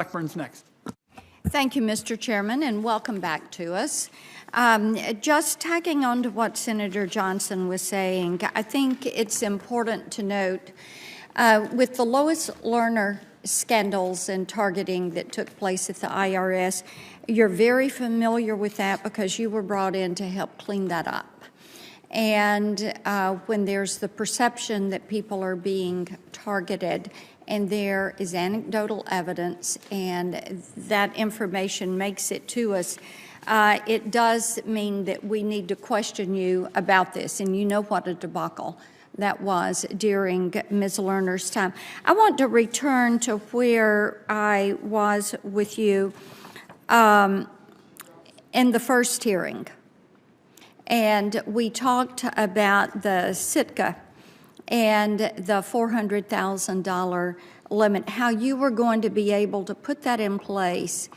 Blackburn's next. Thank you, Mr. Chairman, and welcome back to us. Just tagging on to what Senator Johnson was saying, I think it's important to note with the Lois Lerner scandals and targeting that took place at the IRS, you're very familiar with that because you were brought in to help clean that up. And when there's the perception that people are being targeted, and there is anecdotal evidence, and that information makes it to us, it does mean that we need to question you about this, and you know what a debacle that was during Ms. Lerner's time. I want to return to where I was with you in the first hearing, and we talked about the Sitka and the $400,000 limit, how you were going to be able to put that in place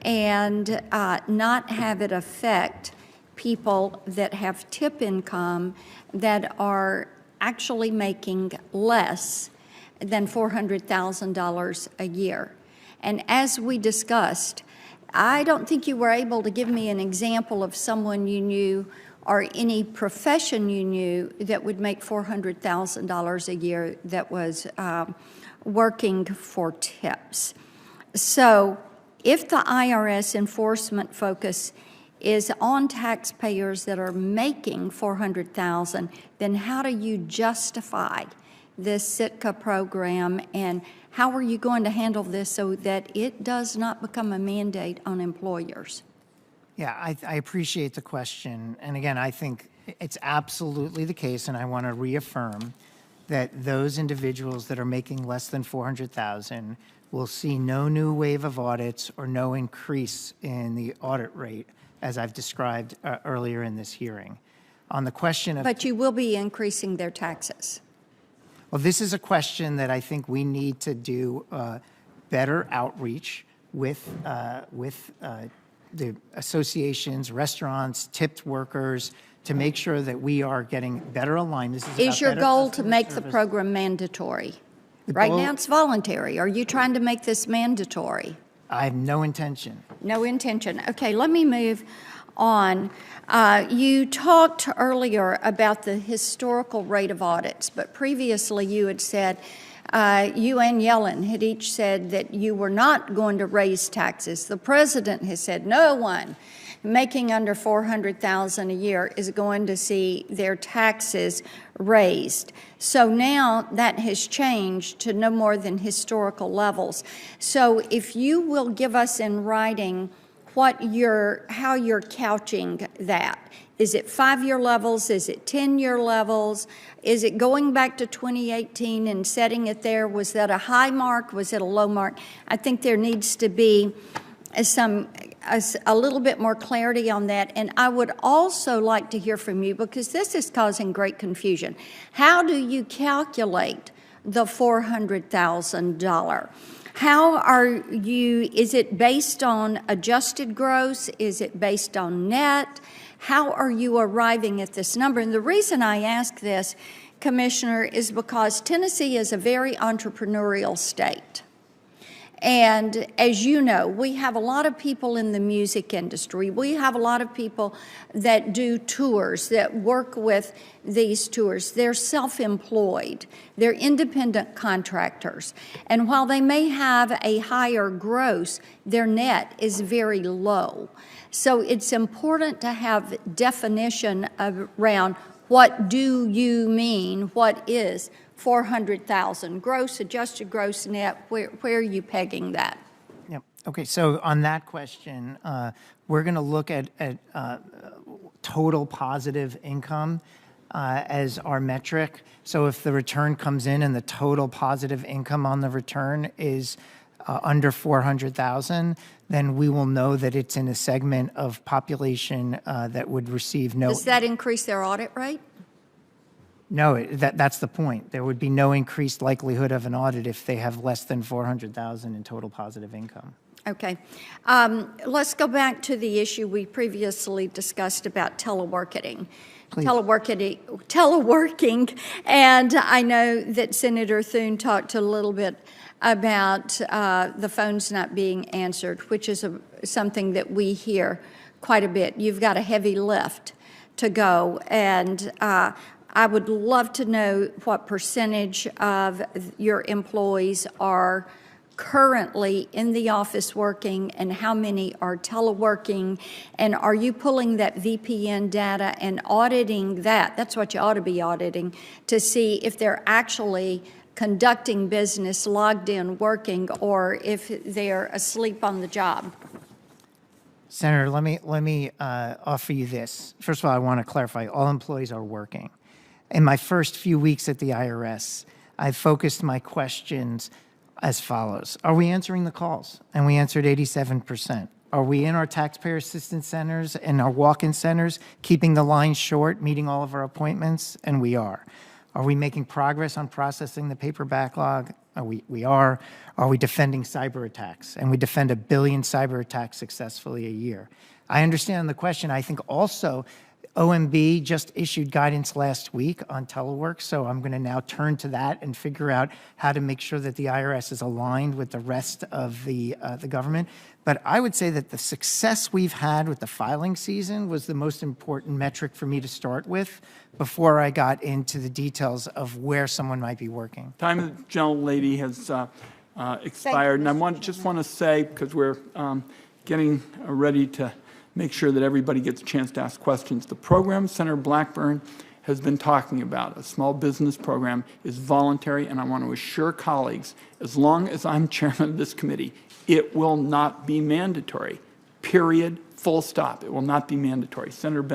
and not have it affect people that have tip income that are actually making less than $400,000 a year. And as we discussed, I don't think you were able to give me an example of someone you knew or any profession you knew that would make $400,000 a year that was working for tips. So if the IRS enforcement focus is on taxpayers that are making $400,000, then how do you justify this Sitka program, and how are you going to handle this so that it does not become a mandate on employers? Yeah, I appreciate the question. And again, I think it's absolutely the case, and I want to reaffirm that those individuals that are making less than $400,000 will see no new wave of audits or no increase in the audit rate, as I've described earlier in this hearing. On the question of— But you will be increasing their taxes. Well, this is a question that I think we need to do better outreach with the associations, restaurants, tipped workers, to make sure that we are getting better aligned. This is your goal to make the program mandatory? Right now it's voluntary. Are you trying to make this mandatory? I have no intention. No intention. Okay, let me move on. You talked earlier about the historical rate of audits, but previously you had said, you and Yellen had each said that you were not going to raise taxes. The president has said no one making under $400,000 a year is going to see their taxes raised. So now that has changed to no more than historical levels. So if you will give us in writing how you're couching that. Is it 5-year levels? Is it 10-year levels? Is it going back to 2018 and setting it there? Was that a high mark? Was it a low mark? I think there needs to be a little bit more clarity on that. And I would also like to hear from you, because this is causing great confusion. How do you calculate the $400,000? How are you, is it based on adjusted gross? Is it based on net? How are you arriving at this number? And the reason I ask this, Commissioner, is because Tennessee is a very entrepreneurial state. And as you know, we have a lot of people in the music industry. We have a lot of people that do tours, that work with these tours. They're self-employed. They're independent contractors. And while they may have a higher gross, their net is very low. So it's important to have definition around what do you mean, what is $400,000 gross, adjusted gross, net. Where are you pegging that? Yep. Okay. So on that question, we're going to look at total positive income as our metric. So if the return comes in and the total positive income on the return is under $400,000, then we will know that it's in a segment of population that would receive no. Does that increase their audit rate? No, that's the point. There would be no increased likelihood of an audit if they have less than 400,000 in total positive income. Okay. Let's go back to the issue we previously discussed about teleworking. Please. Teleworking, and I know that Senator Thune talked a little bit about the phones not being answered, which is something that we hear quite a bit. You've got a heavy lift to go, and I would love to know what percentage of your employees are currently in the office working and how many are teleworking, and are you pulling that VPN data and auditing that? That's what you ought to be auditing, to see if they're actually conducting business, logged in, working, or if they're asleep on the job. Senator, let me offer you this. First of all, I want to clarify, all employees are working. In my first few weeks at the IRS, I focused my questions as follows. Are we answering the calls? And we answered 87%. Are we in our taxpayer assistance centers and our walk-in centers, keeping the lines short, meeting all of our appointments? And we are. Are we making progress on processing the paper backlog? We are. Are we defending cyber attacks? And we defend 1 billion cyber attacks successfully a year. I understand the question. I think also OMB just issued guidance last week on telework, so I'm going to now turn to that and figure out how to make sure that the IRS is aligned with the rest of the government. But I would say that the success we've had with the filing season was the most important metric for me to start with before I got into the details of where someone might be working. Time of the gentlelady has expired, and I just want to say, because we're getting ready to make sure that everybody gets a chance to ask questions. The program Senator Blackburn has been talking about, a small business program, is voluntary, and I want to assure colleagues, as long as I'm chairman of this committee, it will not be mandatory. Period. Full stop. It will not be mandatory. Senator Bennet.